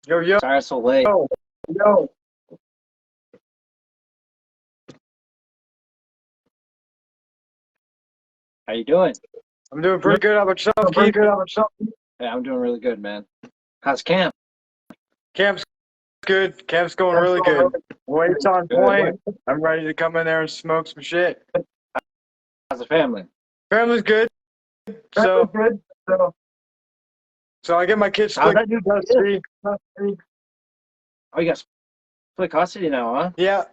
Yo, yo, Sorry it's so late. yo. How you doing? I'm doing pretty good. How about yourself, Keith? Yeah, I'm doing really good, man. How's camp? Camp's good. Camp's going really good. Weight's on Good. point. I'm ready to come in there and smoke some shit. How's the family? Family's good. So I get my kids How's split that new custody. Oh, you got split custody now, huh? Yeah.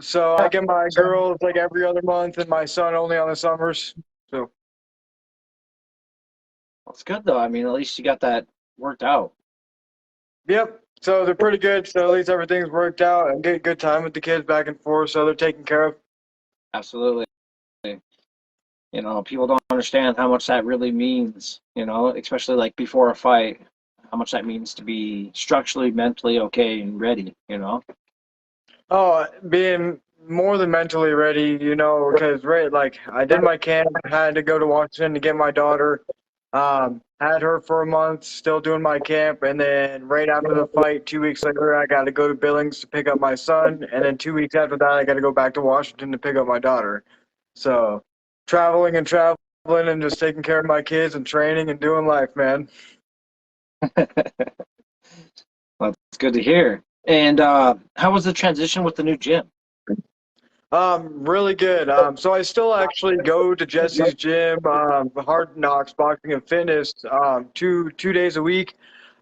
So I get my girls like every other month and my son only on the summers. So That's good though. I mean, at least you got that worked out. yep. So they're pretty good. So at least everything's worked out and get good time with the kids back and forth. So they're taken care of. Absolutely. You know, people don't understand how much that really means, you know, especially like before a fight, how much that means to be structurally, mentally okay and ready, you know? Oh, being more than mentally ready, because like I did my camp, had to go to Washington to get my daughter, had her for a month, still doing my camp, and then right after the fight, 2 weeks later, I got to go to Billings to pick up my son, and then 2 weeks after that, I got to go back to Washington to pick up my daughter. So, traveling and just taking care of my kids and training and doing life, man. Well, that's good to hear. And how was the transition with the new gym? Really good. So I still actually go to Jesse's gym, Hard Knocks Boxing and Fitness, two days a week.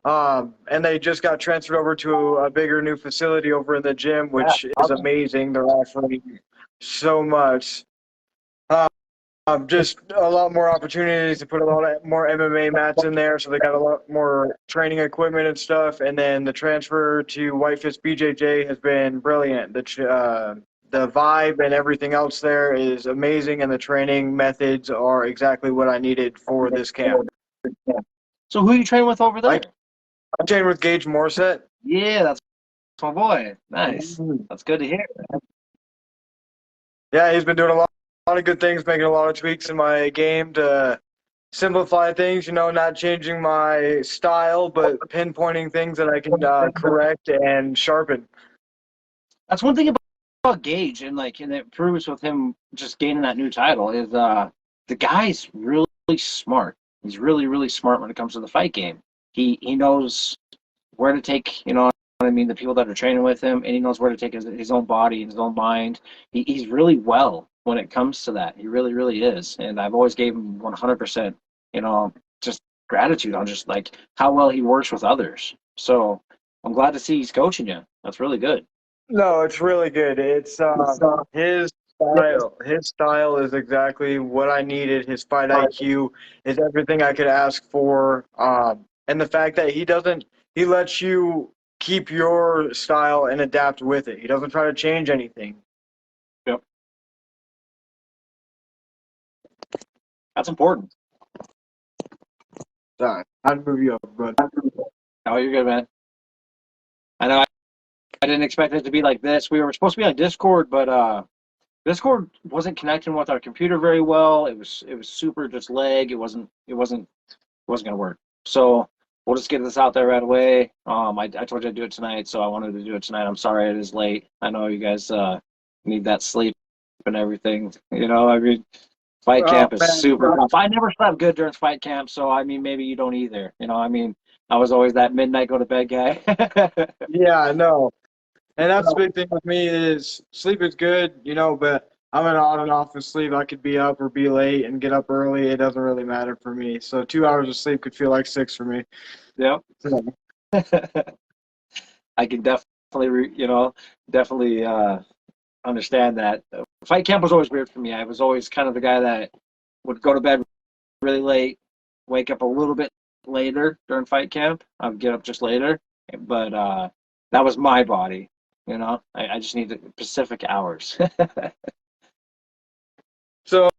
And they just got transferred over to a bigger new facility over in the gym, which is amazing. They're offering so much. Just a lot more opportunities to put a lot more MMA mats in there, so they got a lot more training equipment and stuff. And then the transfer to Whitefish BJJ has been brilliant. The vibe and everything else there is amazing, and the training methods are exactly what I needed for this camp. So who you train with over there? I'm training with Gage Morset. Yeah, that's my boy. Nice. That's good to hear. Yeah, he's been doing a lot of good things, making a lot of tweaks in my game to simplify things, not changing my style, but pinpointing things that I can correct and sharpen. That's one thing about Gage, and it proves with him just gaining that new title is the guy's really smart. He's really, really smart when it comes to the fight game. He knows where to take, what I mean, the people that are training with him, and he knows where to take his own body and his own mind. He's really well when it comes to that. He really, really is. And I've always gave him 100%, just gratitude on just like how well he works with others. So I'm glad to see he's coaching you. That's really good. No, it's really good. It's his style. His style is exactly what I needed. His fight IQ is everything I could ask for. And the fact that he lets you keep your style and adapt with it. He doesn't try to change anything. Yep. That's important. Sorry, I'd move you up, but Oh, you're good, man. I know I didn't expect it to be like this. We were supposed to be on Discord, but Discord wasn't connecting with our computer very well. It was super just lag. It wasn't gonna work. So we'll just get this out there right away. I told you I'd do it tonight, so I wanted to do it tonight. I'm sorry it is late. I know you guys need that sleep and everything. I mean, fight camp is super tough. I never slept good during fight camp, so I mean maybe you don't either. I mean I was always that midnight go to bed guy. yeah, I know. And that's the big thing with me is sleep is good, but I'm an on and off with sleep. I could be up or be late and get up early. It doesn't really matter for me. So 2 hours of sleep could feel like 6 for me. Yep. I can definitely understand that. Fight camp was always weird for me. I was always kind of the guy that would go to bed really late, wake up a little bit later during fight camp. I'd get up just later, but that was my body. I just needed Pacific hours. So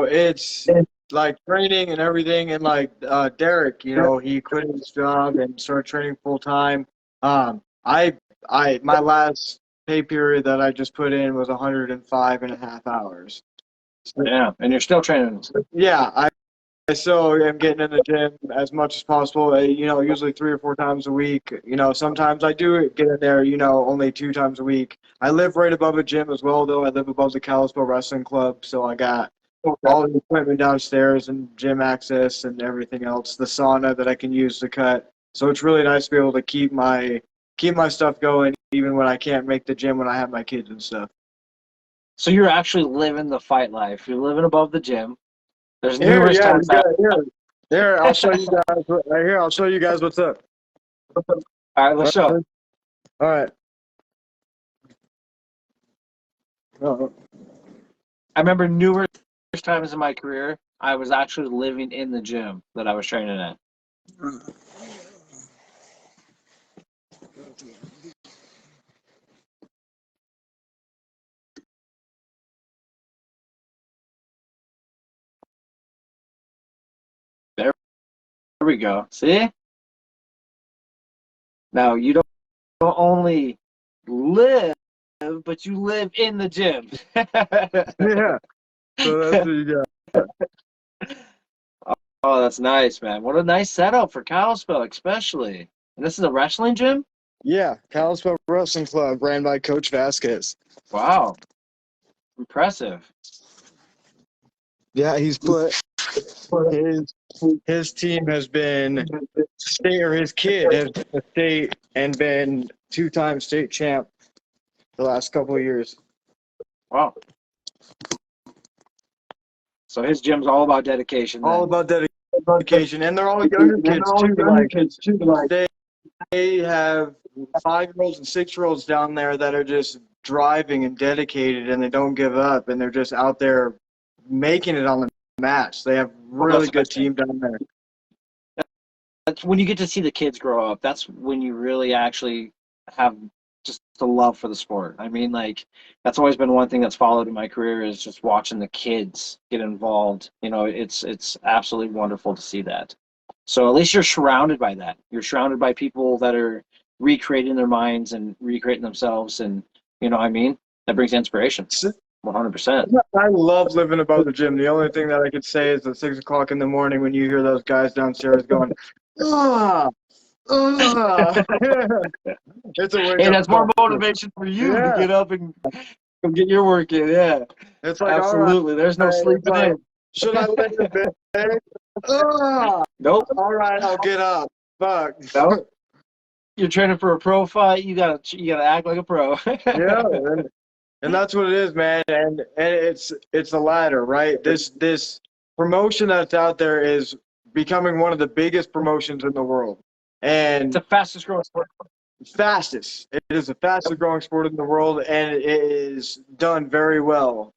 it's like training and everything. And like Darrick, he quit his job and started training full time. My last pay period that I just put in was 105 and a half hours. Yeah, and you're still training. Yeah, still am getting in the gym as much as possible. Usually 3 or 4 times a week. Sometimes I do get in there. Only 2 times a week. I live right above a gym as well, though. I live above the Kalispell Wrestling Club, so I got all the equipment downstairs and gym access and everything else. The sauna that I can use to cut. So it's really nice to be able to keep my stuff going even when I can't make the gym when I have my kids and stuff. So you're actually living the fight life. You're living above the gym. There's Here, numerous yeah, times here. I'll show you guys. Right here, I'll show you guys what's up. All right, let's show. All right. I remember numerous times in my career, I was actually living in the gym that I was training at. There we go. See? Now, you don't only live, but you live in the gym. Yeah. So that's what you got. Oh, that's nice, man. What a nice setup for Kalispell, especially. And this is a wrestling gym? Yeah, Kalispell Wrestling Club, ran by Coach Vasquez. Wow. Impressive. Yeah, he's put his team has been state, or his kid has been a state and been 2-time state champ the last couple of years. Wow. So his gym's all about dedication. All about dedication, and they're all younger kids too. They have 5-year-olds and 6-year-olds down there that are just driving and dedicated, and they don't give up, and they're just out there making it on the match. They have really good team down there. That's when you get to see the kids grow up. That's when you really actually have just the love for the sport. I mean, like, that's always been one thing that's followed in my career, is just watching the kids get involved. It's absolutely wonderful to see that. So at least you're surrounded by that. You're surrounded by people that are recreating their minds and recreating themselves, and that brings inspiration. 100%. I love living above the gym. The only thing that I could say is at 6 o'clock in the morning when you hear those guys downstairs going, ah, ah. It's a wake Hey, up that's call. more motivation for you to get up and come get your work in. Yeah, it's like, absolutely. Right. There's no sleeping in. Should I lay in bed? Nope. All right, I'll get up. Fuck. Nope. You're training for a pro fight. You gotta act like a pro. Yeah, and that's what it is, man. And it's a ladder, right? This promotion that's out there is becoming one of the biggest promotions in the world, and it's the fastest growing sport. It is the fastest growing sport in the world, and it is done very well.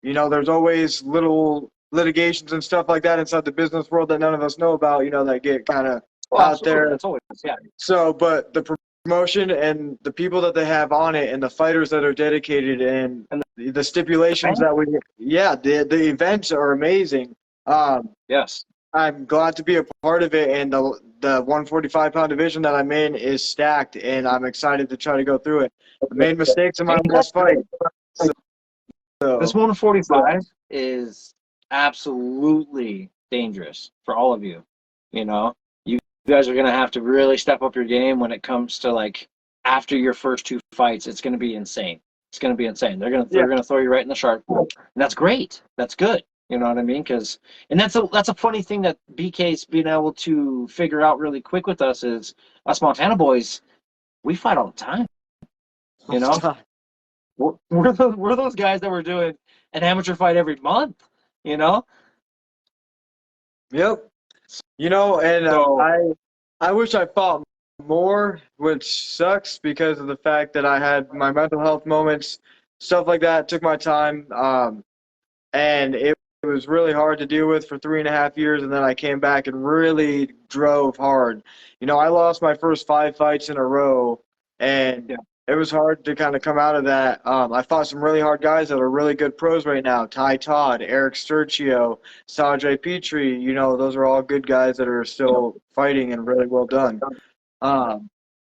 There's always little litigations and stuff like that inside the business world that none of us know about. That get kind of out there. That's always, yeah. So, but the promotion and the people that they have on it, and the fighters that are dedicated, and the stipulations that the events are amazing. Yes. I'm glad to be a part of it, and the 145-pound division that I'm in is stacked, and I'm excited to try to go through it. I made mistakes in my last fight. So, this 145 is absolutely dangerous for all of you. You guys are going to have to really step up your game when it comes to, like, after your first 2 fights. It's going to be insane. It's going to be insane. They're going to throw you right in the shark pool, and that's great. That's good. You know what I mean? And that's a funny thing that BK's been able to figure out really quick with us, is us Montana boys, we fight all the time. We're those guys that were doing an amateur fight every month. Yep. And I wish I fought more, which sucks because of the fact that I had my mental health moments, stuff like that. Took my time, and it was really hard to deal with for 3.5 years, and then I came back and really drove hard. I lost my first 5 fights in a row, and it was hard to kind of come out of that. I fought some really hard guys that are really good pros right now. Ty Todd, Eric Sturcio, Sajay Petrie, those are all good guys that are still fighting and really well done.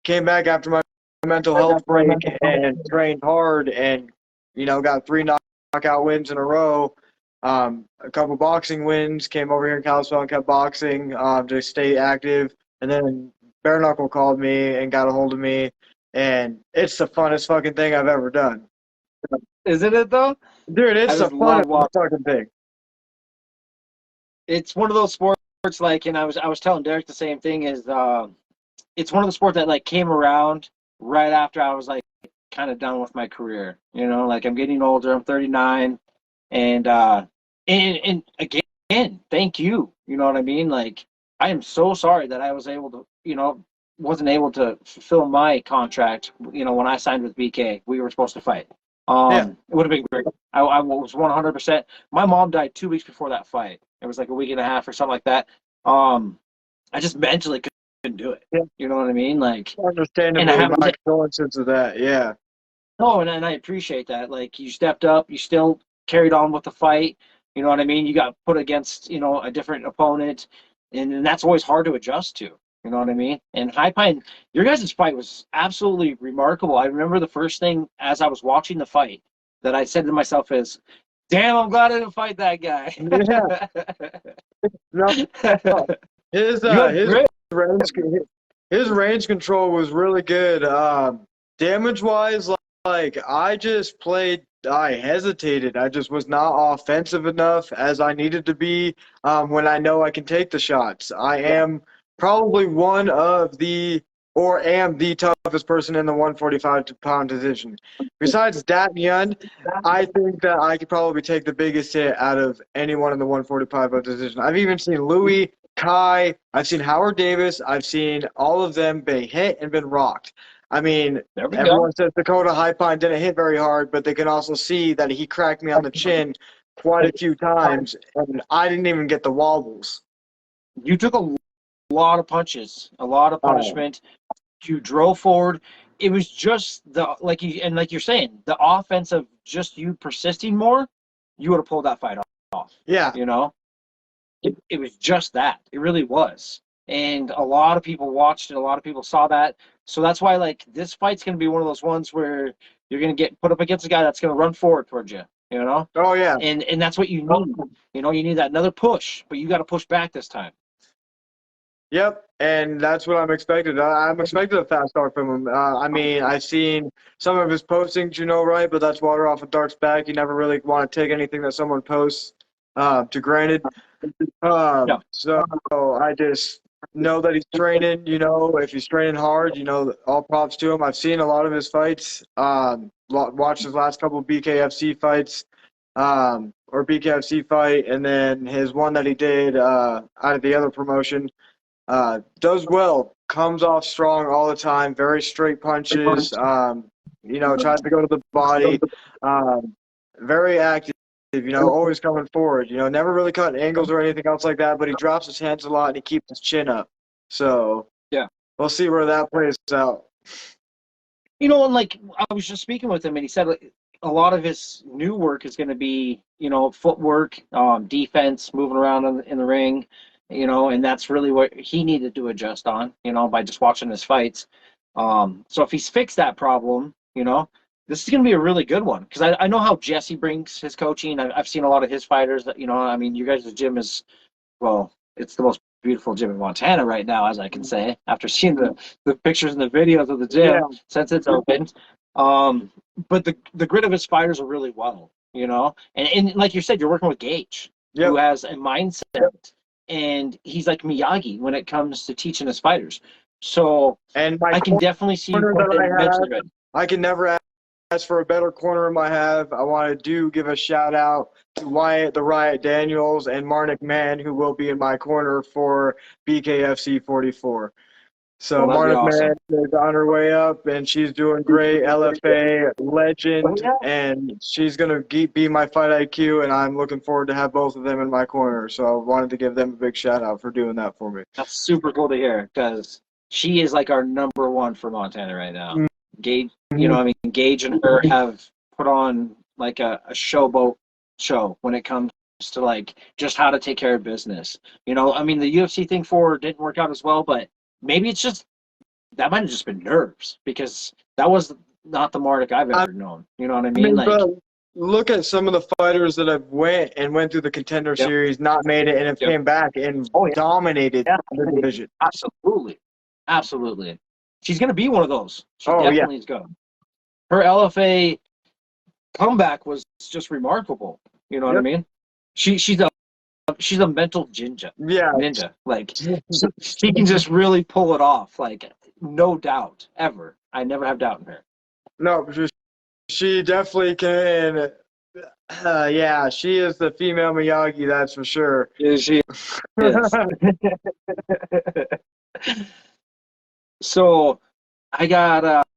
Came back after my mental health break and trained hard, and got 3 knockout wins in a row. A couple boxing wins, came over here in Kalispell and kept boxing to stay active. And then Bare Knuckle called me and got a hold of me, and it's the funnest fucking thing I've ever done. Isn't it though? Dude, I it's the just love funnest watching. fucking thing. It's one of those sports like, and I was telling Derek the same thing is it's one of the sports that like came around right after I was like kind of done with my career. You know, like I'm getting older. I'm 39, and again, thank you. You know what I mean? Like I am so sorry that I was able to, wasn't able to fulfill my contract. You know, when I signed with BK, we were supposed to fight. Yeah. It would have been great. I was 100%. My mom died 2 weeks before that fight. It was like a week and a half or something like that. I just mentally couldn't do it. Yeah. You know what I mean? Like, and I Understandably, have my condolences of that. Yeah. no, and I appreciate that. Like, you stepped up, you still carried on with the fight. You know what I mean? You got put against, a different opponent, and that's always hard to adjust to. You know what I mean? And High Pine, your guys' fight was absolutely remarkable. I remember the first thing as I was watching the fight that I said to myself is, "Damn, I'm glad I didn't fight that guy." Yeah. No, his You had his great. range his range control was really good. Damage wise, like I just played. I hesitated. I just was not offensive enough as I needed to be when I know I can take the shots. I am probably one of the or am the toughest person in the 145-pound division. Besides Dat Yun, I think that I could probably take the biggest hit out of anyone in the 145 division. I've even seen Louis, Kai, I've seen Howard Davis, I've seen all of them be hit and been rocked. I mean, There we go. everyone says Dakota High Pine didn't hit very hard, but they can also see that he cracked me on the chin quite a few times, and I didn't even get the wobbles. You took a lot of punches, a lot of Oh, punishment. You drove forward. It was just like you're saying, the offense of just you persisting more, you would have pulled that fight off. yeah. You know, it was just that. It really was. And a lot of people watched it. A lot of people saw that. So that's why, like, this fight's going to be one of those ones where you're going to get put up against a guy that's going to run forward towards you. You know, Oh, yeah. and that's what you need. You know, you need that another push, but you got to push back this time. Yep, and that's what I'm expected. I'm expected a fast start from him. I mean, I've seen some of his postings, right, but that's water off a duck's back. You never really want to take anything that someone posts to granted. Yeah. So I just know that he's training, if he's training hard, all props to him. I've seen a lot of his fights, watched his last couple of BKFC fights, or BKFC fight, and then his one that he did out of the other promotion. Does well, comes off strong all the time, very straight punches, tries to go to the body, very active, always coming forward, never really cutting angles or anything else like that, but he drops his hands a lot and he keeps his chin up. So, Yeah. we'll see where that plays out. And like I was just speaking with him, and he said like, a lot of his new work is going to be, footwork, defense, moving around in the ring, and that's really what he needed to adjust on, by just watching his fights. So if he's fixed that problem, this is going to be a really good one because I know how Jesse brings his coaching. I've seen a lot of his fighters that, I mean, you guys' gym is, well, it's the most beautiful gym in Montana right now, as I can say, after seeing the pictures and the videos of the gym Yeah. since it's opened. But the grit of his fighters are really well, and like you said, you're working with Gage, who Yep. has a mindset, and he's like Miyagi when it comes to teaching his fighters. So And my I can definitely see corner that I have, mentally ready. I can never ask for a better corner in my have. I want to give a shout out to Wyatt the Riot Daniels and Marnik Mann, who will be in my corner for BKFC 44. So Well, that'd be Marnik awesome. Mann is on her way up, and she's doing great. LFA legend, Yeah. and she's gonna be my fight IQ, and I'm looking forward to have both of them in my corner. So I wanted to give them a big shout out for doing that for me. That's super cool to hear because she is like our number one for Montana right now. Gage, I mean, Gage and her have put on like a showboat show when it comes to like just how to take care of business. I mean, the UFC thing for her didn't work out as well, but maybe it's just that might have just been nerves because that was not the Mardik I've ever known. You know what I mean? Like, look at some of the fighters that have went through the Contender Yep. Series, not made it, and have Yep. came back and Oh, yeah. dominated the division. Absolutely. Absolutely. She's going to be one of those. She Oh, yeah. definitely is going. Her LFA comeback was just remarkable. You know what I Yep. mean? She's a mental ninja. Like she can just really pull it off. Like no doubt ever. I never have doubt in her. No, she definitely can. Yeah, she is the female Miyagi, that's for sure. Yeah, she is. So I got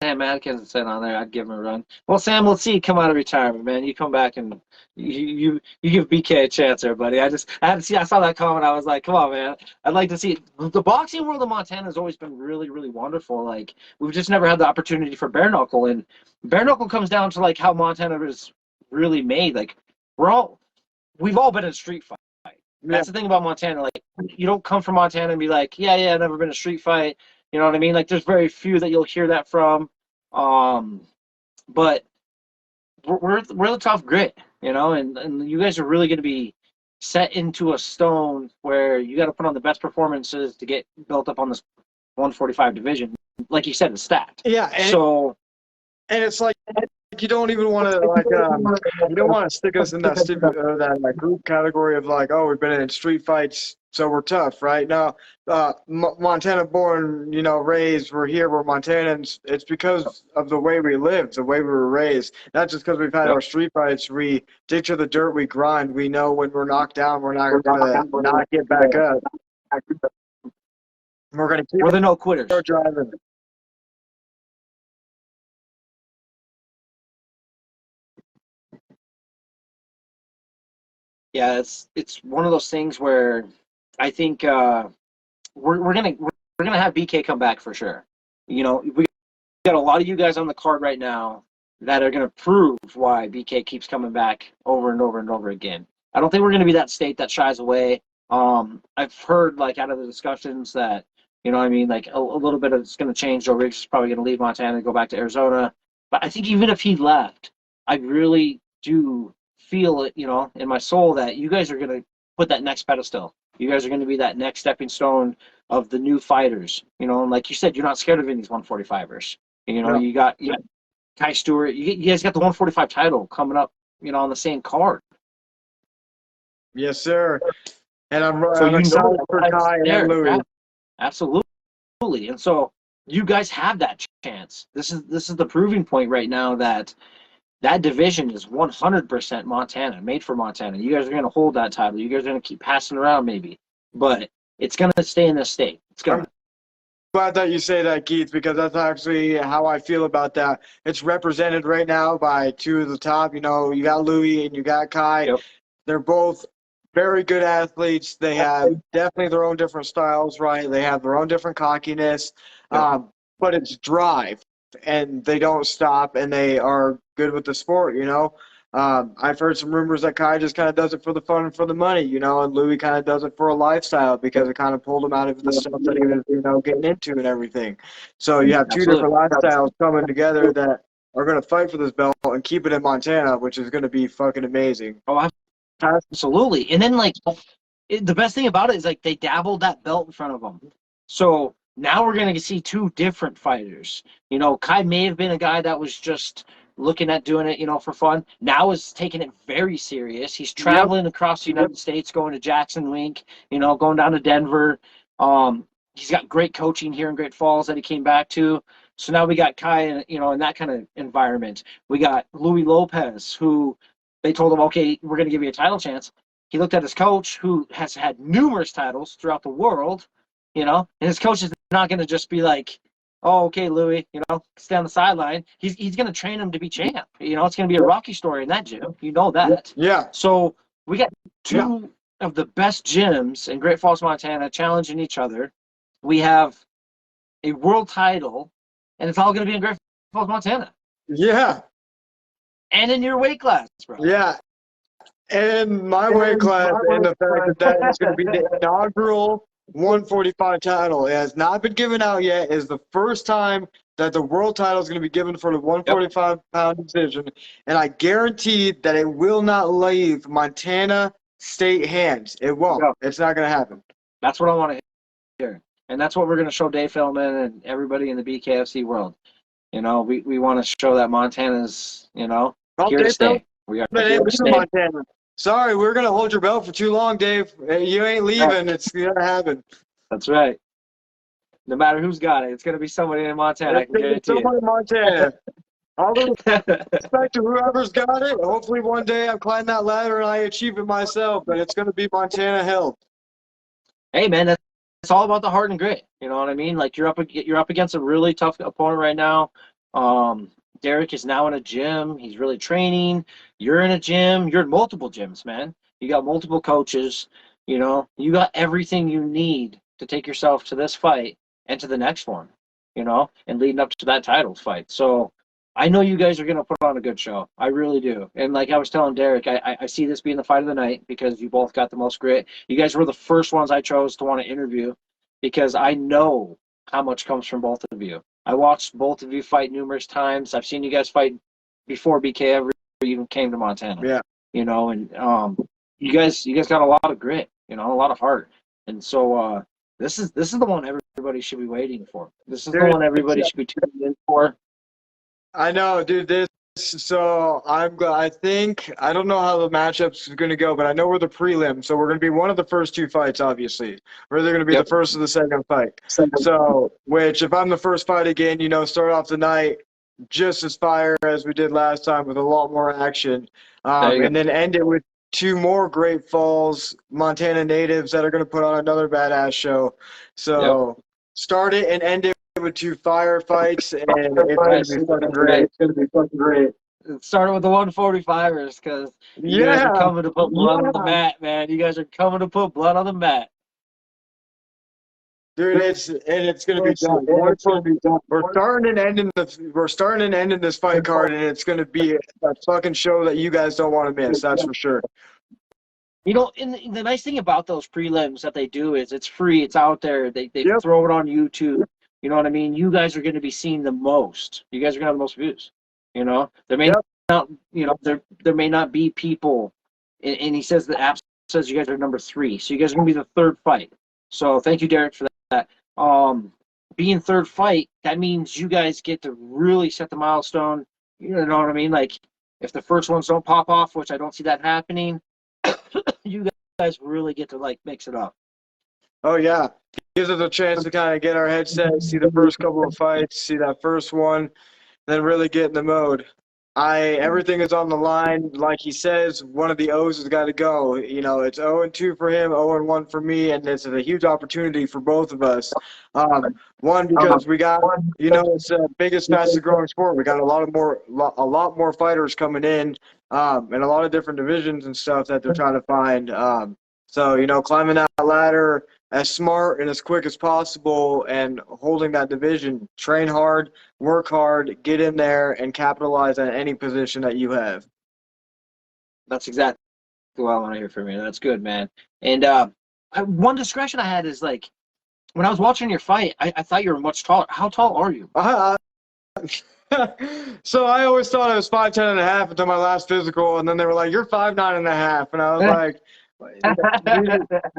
Sam Atkinson on there. I'd give him a run. Well, Sam, let's see you come out of retirement, man. You come back and you give BK a chance there, buddy. I had to see. I saw that comment. I was like, come on, man. I'd like to see it. The boxing world of Montana has always been really, really wonderful. Like we've just never had the opportunity for bare knuckle, and bare knuckle comes down to like how Montana is really made. Like we've all been in a street fight. That's the thing about Montana. Like you don't come from Montana and be like, yeah, I've never been in a street fight. You know what I mean? Like there's very few that you'll hear that from. But we're the tough grit, you know, and you guys are really going to be set into a stone where you got to put on the best performances to get built up on this 145 division. Like you said, it's stacked. Yeah. And it's like you don't even want to you don't want to stick us in that like group category of like, oh, we've been in street fights, so we're tough, right? Now, Montana born, raised, we're here, we're Montanans. It's because of the way we live, the way we were raised. Not just because we've had our street fights. We dig to the dirt, we grind. We know when we're knocked down, we're not gonna not get back up. We're gonna keep. We're the no quitters. Driving. Yeah, it's one of those things where I think we're gonna have BK come back for sure. You know, we got a lot of you guys on the card right now that are gonna prove why BK keeps coming back over and over and over again. I don't think we're gonna be that state that shies away. I've heard like out of the discussions that I mean, like a little bit of it's gonna change. Joe Riggs is probably gonna leave Montana and go back to Arizona. But I think even if he left, I really do feel it, in my soul that you guys are going to put that next pedestal. You guys are going to be that next stepping stone of the new fighters. And like you said, you're not scared of any of these 145ers. You got Kai Stewart. You guys got the 145 title coming up, on the same card. Yes, sir. And I'm excited for Kai and Louis. Absolutely. And so you guys have that chance. This is the proving point right now that division is 100% Montana, made for Montana. You guys are going to hold that title. You guys are going to keep passing around maybe, but it's going to stay in this state. It's going to. Glad that you say that, Keith, because that's actually how I feel about that. It's represented right now by two of the top. You got Louis and you got Kai. Yep. They're both very good athletes. They have definitely their own different styles, right? They have their own different cockiness, but it's drive. And they don't stop, and they are good with the sport, I've heard some rumors that Kai just kind of does it for the fun and for the money, and Louis kind of does it for a lifestyle because it kind of pulled him out of the stuff that he was, getting into and everything. So you have two different lifestyles coming together that are going to fight for this belt and keep it in Montana, which is going to be fucking amazing. Oh, absolutely. And then, the best thing about it is, they dabbled that belt in front of them. So now we're going to see two different fighters. Kai may have been a guy that was just looking at doing it, for fun. Now is taking it very serious. He's traveling across the United States, going to Jackson Wink, going down to Denver. He's got great coaching here in Great Falls that he came back to. So now we got Kai, in that kind of environment. We got Louis Lopez, who they told him, okay, we're going to give you a title chance. He looked at his coach, who has had numerous titles throughout the world, and his coach is not going to just be like, oh, okay, Louis, stay on the sideline. He's going to train him to be champ. It's going to be a Rocky story in that gym. You know that. Yeah. So we got two of the best gyms in Great Falls, Montana, challenging each other. We have a world title, and it's all going to be in Great Falls, Montana. Yeah. And in your weight class, bro. Yeah. And my weight class, and the fact that it's going to be the inaugural 145 title. It has not been given out yet. It is the first time that the world title is going to be given for the Yep. 145-pound division, and I guarantee that it will not leave Montana State hands. It won't. Go. It's not going to happen. That's what I want to hear. And that's what we're going to show Dave Philman and everybody in the BKFC world. You know, we want to show that Montana's, you know, here to stay. We are here to stay. Montana. Sorry, we're going to hold your belt for too long, Dave. You ain't leaving. It's going to happen. That's right. No matter who's got it, it's going to be somebody in Montana. I can guarantee it. Someone in Montana. All the respect to whoever's got it. Hopefully one day I climb that ladder and I achieve it myself, but it's going to be Montana held. Hey, man, it's all about the heart and grit. You know what I mean? Like, you're up against a really tough opponent right now. Darrick is now in a gym. He's really training. You're in a gym. You're in multiple gyms, man. You got multiple coaches. You know, you got everything you need to take yourself to this fight and to the next one, you know, and leading up to that title fight. So I know you guys are going to put on a good show. I really do. And like I was telling Darrick, I see this being the fight of the night because you both got the most grit. You guys were the first ones I chose to want to interview because I know how much comes from both of you. I watched both of you fight numerous times. I've seen you guys fight before BK ever even came to Montana. Yeah. You know, and you guys got a lot of grit, you know, a lot of heart. And so this is the one everybody should be waiting for. This is the one everybody should be tuning in for. I know, dude. So I think I don't know how the matchups is going to go, but I know we're the prelim, so we're going to be one of the first two fights. Obviously, we're either going to be the first or the second fight. So, which if I'm the first fight again, you know, start off the night just as fire as we did last time with a lot more action, and then end it with two more Great Falls Montana natives that are going to put on another badass show. So start it and end it with two fire fights, and it's going to be fucking great. It's going to be fucking great. It started with the 145ers because you guys are coming to put blood on the mat, man. You guys are coming to put blood on the mat. Dude, it's going to be done. We're starting and ending this fight card, and it's going to be a fucking show that you guys don't want to miss. That's for sure. You know, and the nice thing about those prelims that they do is it's free. It's out there. They throw it on YouTube. You know what I mean? You guys are going to be seen the most. You guys are going to have the most views. You know, there may not, you know, there may not be people. And he says the app says you guys are number 3, so you guys are going to be the third fight. So thank you, Darrick, for that. Being third fight, that means you guys get to really set the milestone. You know what I mean? Like, if the first ones don't pop off, which I don't see that happening, you guys really get to like mix it up. Oh yeah, gives us a chance to kind of get our head set, see the first couple of fights, see that first one, then really get in the mode. Everything is on the line. Like he says, one of the O's has got to go. You know, it's 0-2 for him, 0-1 for me, and it's a huge opportunity for both of us. One, because we got, you know, it's the biggest, fastest growing sport. We got a lot more fighters coming in, and a lot of different divisions and stuff that they're trying to find. So, you know, climbing that ladder as smart and as quick as possible and holding that division, train hard, work hard, get in there, and capitalize on any position that you have. That's exactly what I want to hear from you. That's good, man. And one discretion I had is, like, when I was watching your fight, I thought you were much taller. How tall are you? So I always thought I was 5'10" and a half until my last physical, and then they were like, "You're 5'9" and a half," and I was like,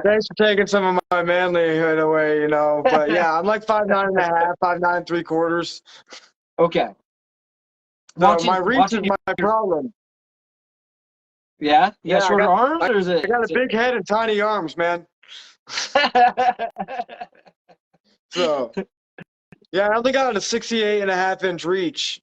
thanks for taking some of my manlyhood away, you know. But yeah, I'm like 5'9" and a half, 5'9" 3/4. Okay. So my reach is my problem. Yeah? You got shorter arms, or is it? I got a big head and tiny arms, man. So, yeah, I only got a 68.5-inch reach.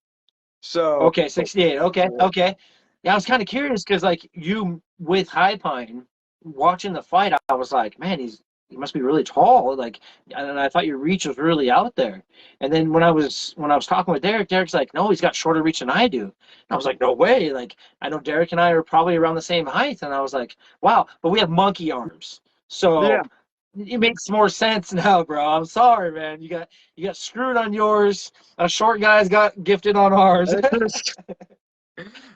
So. Okay, 68. Okay. Yeah, I was kind of curious because, like, you with High Pine, watching the fight, I was like, man, he must be really tall. Like, and I thought your reach was really out there. And then when I was talking with Darrick's like, no, he's got shorter reach than I do. And I was like, no way. Like, I know Darrick and I are probably around the same height. And I was like, wow, but we have monkey arms. So yeah. It makes more sense now, bro. I'm sorry, man. You got screwed on yours. Us short guys got gifted on ours. I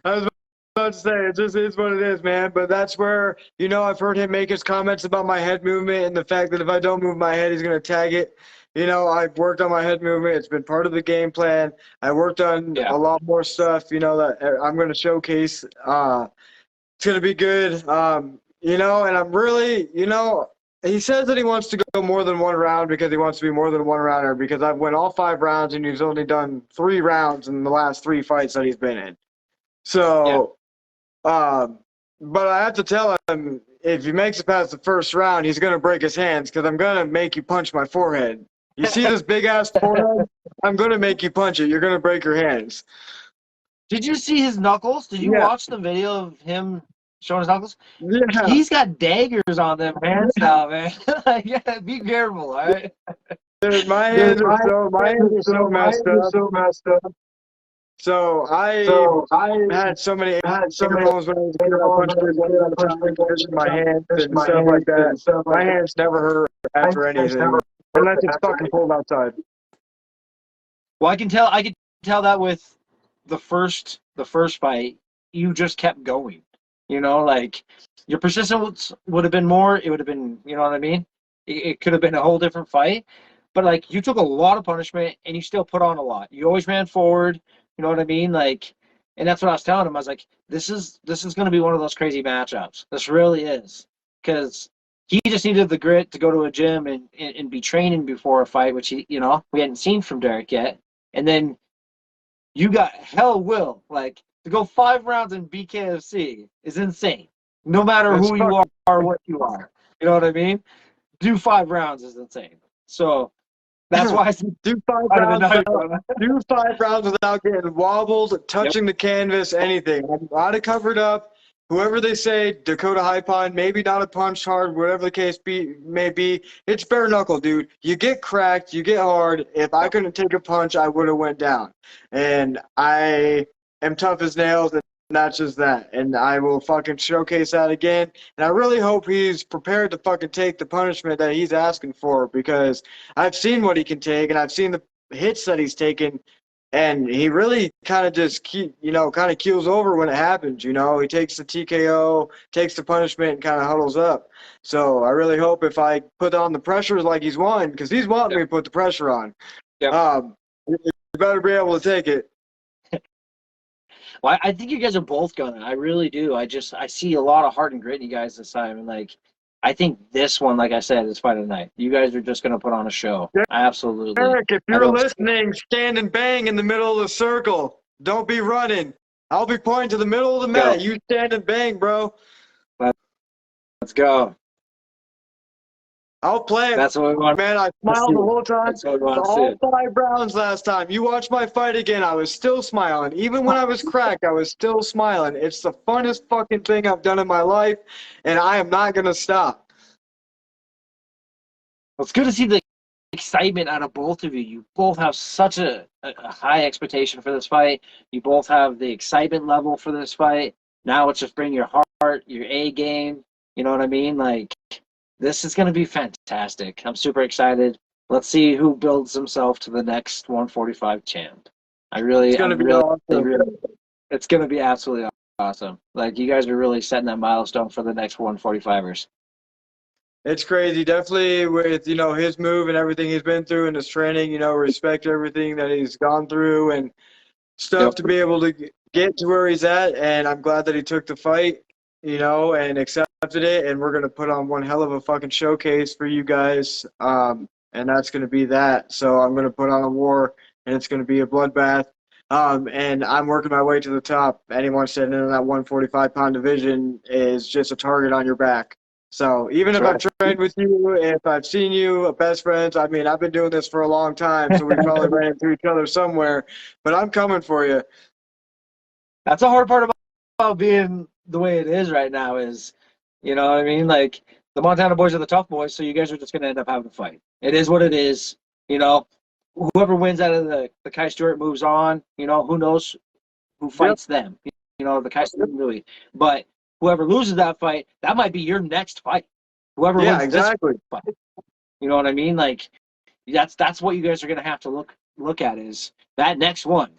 was about to say, it just is what it is, man. But that's where, you know, I've heard him make his comments about my head movement and the fact that if I don't move my head, he's going to tag it. I've worked on my head movement. It's been part of the game plan. I worked on Yeah. a lot more stuff, that I'm going to showcase. It's going to be good. And I'm really, he says that he wants to go more than one round because he wants to be more than one rounder because I've won all 5 rounds and he's only done 3 rounds in the last 3 fights that he's been in. So, but I have to tell him if he makes it past the first round, he's going to break his hands because I'm going to make you punch my forehead. You see this big-ass forehead? I'm going to make you punch it. You're going to break your hands. Did you see his knuckles? Did you watch the video of him showing his knuckles? Yeah. He's got daggers on them hands now, man. Like, be careful, all right? Dude, my hands are so messed up. So I had so many problems when I was a kid. I punched really hard all the time, pushing my hands and stuff like that. My hands never hurt after anything, unless it's fucking cold outside. Well, I can tell that with the first fight, you just kept going. Like your persistence would have been more. It would have been, you know what I mean? It could have been a whole different fight. But like you took a lot of punishment and you still put on a lot. You always ran forward. You know what I mean? Like, and that's what I was telling him. I was like, this is going to be one of those crazy matchups. This really is, because he just needed the grit to go to a gym and be training before a fight, which we hadn't seen from Darrick yet. And then you got hell will, like, to go 5 rounds in BKFC is insane. No matter who you are or what you are. You know what I mean? Do 5 rounds is insane. So that's why I said do 5 rounds without getting wobbled, touching the canvas, anything. I'd have covered up. Whoever they say, Dakota High Pine, maybe not a punch hard, whatever the case may be, it's bare knuckle, dude. You get cracked, you get hard. If I couldn't take a punch, I would have went down. And I am tough as nails, and that's just that. And I will fucking showcase that again. And I really hope he's prepared to fucking take the punishment that he's asking for, because I've seen what he can take, and I've seen the hits that he's taken. And he really kind of just kind of keels over when it happens. He takes the TKO, takes the punishment, and kind of huddles up. So I really hope if I put on the pressure like he's wanting, because he's wanting me to put the pressure on, you better be able to take it. Well, I think you guys are both gonna. I really do. I see a lot of heart and grit in you guys this time, and like, I think this one, like I said, is fight of the night. You guys are just gonna put on a show. Absolutely. Darrick, if you're listening, stand and bang in the middle of the circle. Don't be running. I'll be pointing to the middle of the mat. You stand and bang, bro. Let's go. I'll play it. That's what we want. Man, I smiled the whole time. That's what we want all 5 rounds last time. You watched my fight again. I was still smiling. Even when I was cracked, I was still smiling. It's the funnest fucking thing I've done in my life, and I am not going to stop. Well, it's good to see the excitement out of both of you. You both have such a high expectation for this fight. You both have the excitement level for this fight. Now it's just bring your heart, your A game. You know what I mean? Like, this is going to be fantastic. I'm super excited. Let's see who builds himself to the next 145 champ. It's going to be awesome. It's going to be absolutely awesome. Like, you guys are really setting that milestone for the next 145ers. It's crazy. Definitely with, his move and everything he's been through and his training, respect everything that he's gone through and stuff to be able to get to where he's at. And I'm glad that he took the fight, and accepted it. And we're going to put on one hell of a fucking showcase for you guys. And that's going to be that. So I'm going to put on a war, and it's going to be a bloodbath. And I'm working my way to the top. Anyone sitting in that 145-pound division is just a target on your back. So even if I've trained with you, if I've seen you, best friends, I mean, I've been doing this for a long time, so we probably ran into each other somewhere. But I'm coming for you. That's the hard part about being the way it is right now is, you know what I mean? Like, the Montana boys are the tough boys, so you guys are just going to end up having a fight. It is what it is. Whoever wins out of the Kai Stewart moves on. Who knows who fights them? The Kai Stewart movie. But whoever loses that fight, that might be your next fight. Whoever wins this fight. You know what I mean? Like, that's what you guys are going to have to look at is that next one.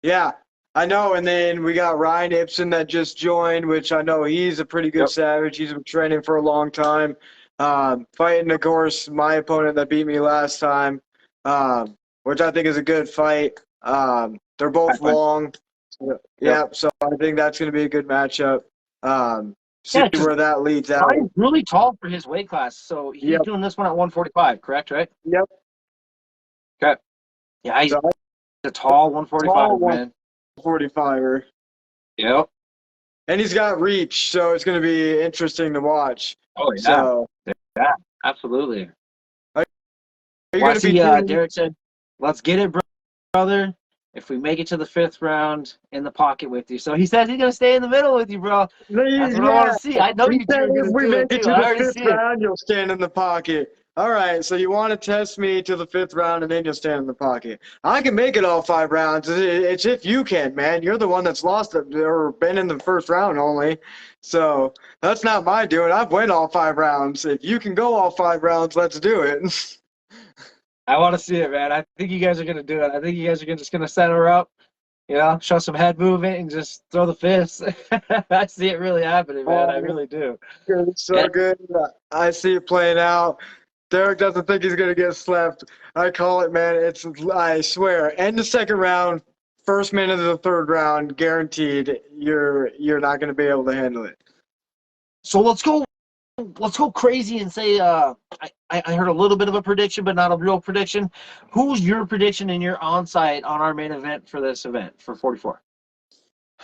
Yeah, I know. And then we got Ryan Ibsen that just joined, which I know he's a pretty good savage. He's been training for a long time. Fighting, of course, my opponent that beat me last time, which I think is a good fight. They're both Fine. long. Yep. Yeah, so I think that's going to be a good matchup. See Yeah, because where that leads out. Ryan's really tall for his weight class, so he's Yep, doing this one at 145, correct? Right? yep. Okay. Yeah, he's So a tall tall 145, man. 145er. Yep. And he's got reach, so it's going to be interesting to watch. Oh yeah. So, Yeah, absolutely. are you Well, I going to be see tuning? Darrick said, let's get it, brother. If we make it to the 5th round, in the pocket with you. So he says he's going to stay in the middle with you, bro. That's what I want Yeah, to see. I know he you two said are going if to we do make it, it too. to I the already fifth see it. round, you'll stand in the pocket. All right, so you want to test me to the 5th round, and then you'll stand in the pocket. I can make it all 5 rounds. It's if you can, man. You're the one that's lost it or been in the 1st round only. So that's not my doing. I've went all 5 rounds. If you can go all 5 rounds, let's do it. I want to see it, man. I think you guys are going to do it. I think you guys are just going to set her up, show some head movement and just throw the fists. I see it really happening, man. I Oh, really do. it's so And good. I see it playing out. Darrick doesn't think he's gonna get slapped. I call it, man. I swear. End the 2nd round, 1st minute of the 3rd round, guaranteed. You're not gonna be able to handle it. so let's go crazy and say I heard a little bit of a prediction, but not a real prediction. Who's your prediction and your on-site on our main event for this event for 44?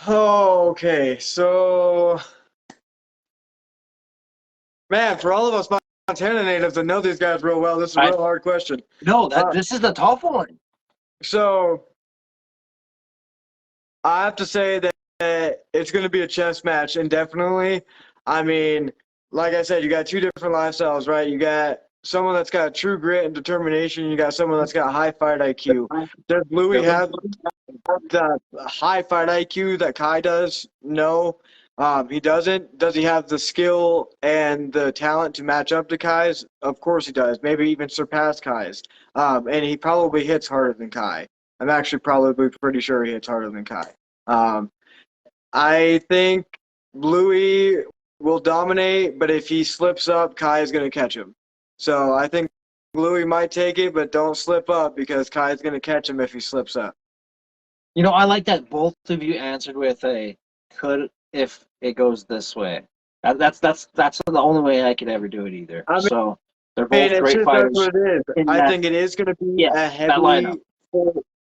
Oh, okay. So, man, for all of us Montana natives that know these guys real well, this is a Right? real hard question. No, Uh, this is the tough one. so I have to say that it's going to be a chess match indefinitely. I mean, like I said, you got 2 different lifestyles, right? You got someone that's got true grit and determination. You got someone that's got high fight IQ. Does Louis have the high fight IQ that Kai does? No, he doesn't. Does he have the skill and the talent to match up to Kai's? Of course he does. Maybe even surpass Kai's. And he probably hits harder than Kai. I'm actually probably pretty sure he hits harder than Kai. Um, I think Louis will dominate, but if he slips up, Kai is going to catch him. So I think Louis might take it, but don't slip up because Kai is going to catch him if he slips up. I like that both of you answered with a could if it goes this way. That's the only way I could ever do it either. I So they're mean, both it's great just that's fighters what it is. in I that. think it is going to be Yeah, a that lineup.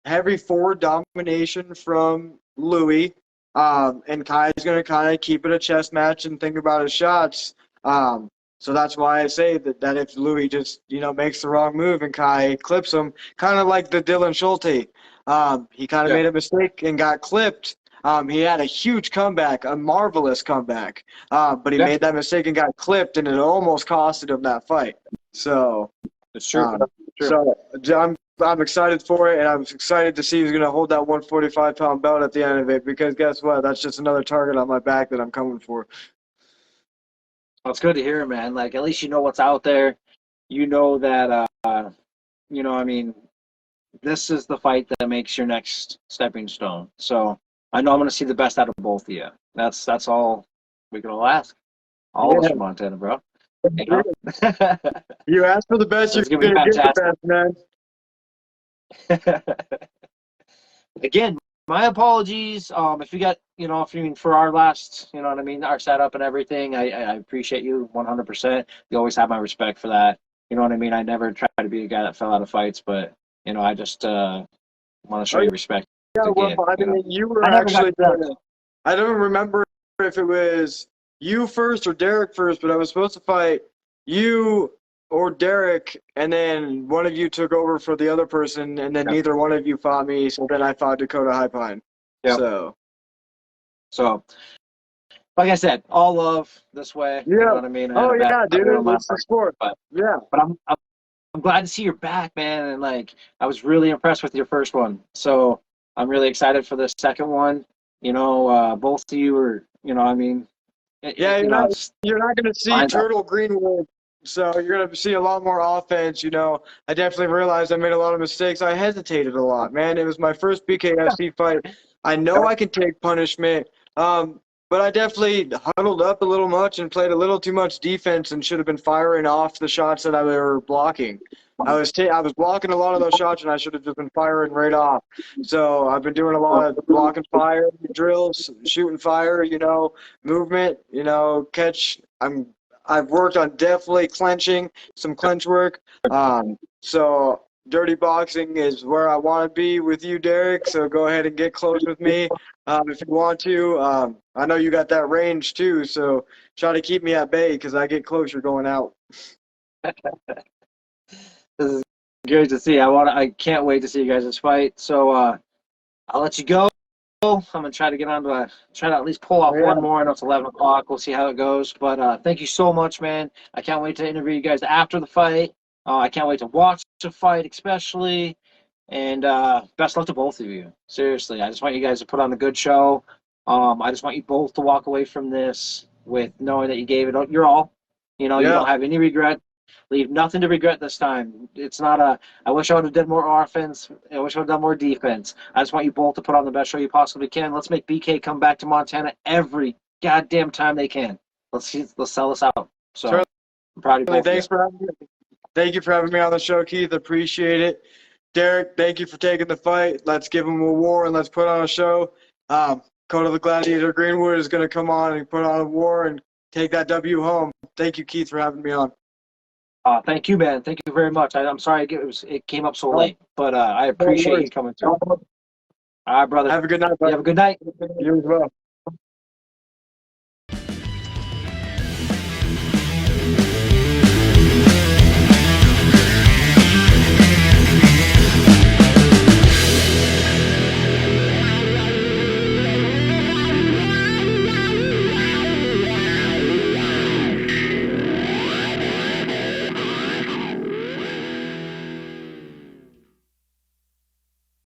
heavy forward domination from Louis, and Kai is going to kind of keep it a chess match and think about his shots. So that's why I say that if Louis just makes the wrong move and Kai clips him, kind of like the Dylan Schulte, he kind of Yeah. made a mistake and got clipped. He had a huge comeback, a marvelous comeback, but he Yeah, made that mistake and got clipped, and it almost costed him that fight. So, it's true. True. so I'm excited for it, and I'm excited to see who's going to hold that 145-pound belt at the end of it. Because guess what? That's just another target on my back that I'm coming for. Well, it's good to hear, man. Like, at least you know what's out there. You know that, I mean, this is the fight that makes your next stepping stone. So I know I'm going to see the best out of both of you. That's all we can all ask. All of us Yeah, from Montana, bro. You know? you ask for the best, you're It's going to going be to get the fantastic. best, man. Again, my apologies. If you got, if you mean for our last, you know what I mean, our setup and everything, I appreciate you 100%. You always have my respect for that. You know what I mean? I never try to be a guy that fell out of fights, but, I just want to show Oh, you respect yeah, well, again. I mean, you were I never got actually done. doing it. I don't remember if it was you first or Darrick first, but I was supposed to fight you or Darrick, and then one of you took over for the other person, and then Yep. neither one of you fought me, so then I fought Dakota High Pine. Yep. So, Like I said, all love this way. yeah. You know what I mean? I had Oh, a bad yeah, dude, one on my it's the part, sport. but Yeah. I'm glad to see you're back, man. And like, I was really impressed with your first one, so I'm really excited for the second one. Both of you are, I mean, Yeah, it's you're not going to see lines up. Turtle Greenwood, so you're going to see a lot more offense. I definitely realized I made a lot of mistakes. I hesitated a lot, man. It was my first BKFC fight. I know I can take punishment. but I definitely huddled up a little much and played a little too much defense and should have been firing off the shots that I were blocking. I was blocking a lot of those shots and I should have just been firing right off. So I've been doing a lot of blocking fire drills, shooting fire, movement, catch. I've worked on definitely clenching, some clench work. So dirty boxing is where I want to be with you, Darrick. So go ahead and get close with me if you want to. I know you got that range too, so try to keep me at bay because I get closer going out. This is great to see. I can't wait to see you guys' fight. So I'll let you go. I'm gonna try to try to at least pull off one more. I know it's 11 o'clock. We'll see how it goes. But thank you so much, man. I can't wait to interview you guys after the fight. I can't wait to watch the fight, especially. And best luck to both of you. Seriously, I just want you guys to put on a good show. I just want you both to walk away from this with knowing that you gave it your all. You don't have any regret. Leave nothing to regret this time. It's not I wish I would have done more offense. I wish I would have done more defense. I just want you both to put on the best show you possibly can. Let's make BK come back to Montana every goddamn time they can. Let's sell this out. So I'm proud of you both. Thank you for having me on the show, Keith. Appreciate it. Darrick, thank you for taking the fight. Let's give him a war and let's put on a show. Koda the Gladiator Greenwood is going to come on and put on a war and take that W home. Thank you, Keith, for having me on. Thank you, man. Thank you very much. I'm sorry it came up so late, but I appreciate you coming through. All right, brother. Have a good night, buddy. You have a good night. You as well.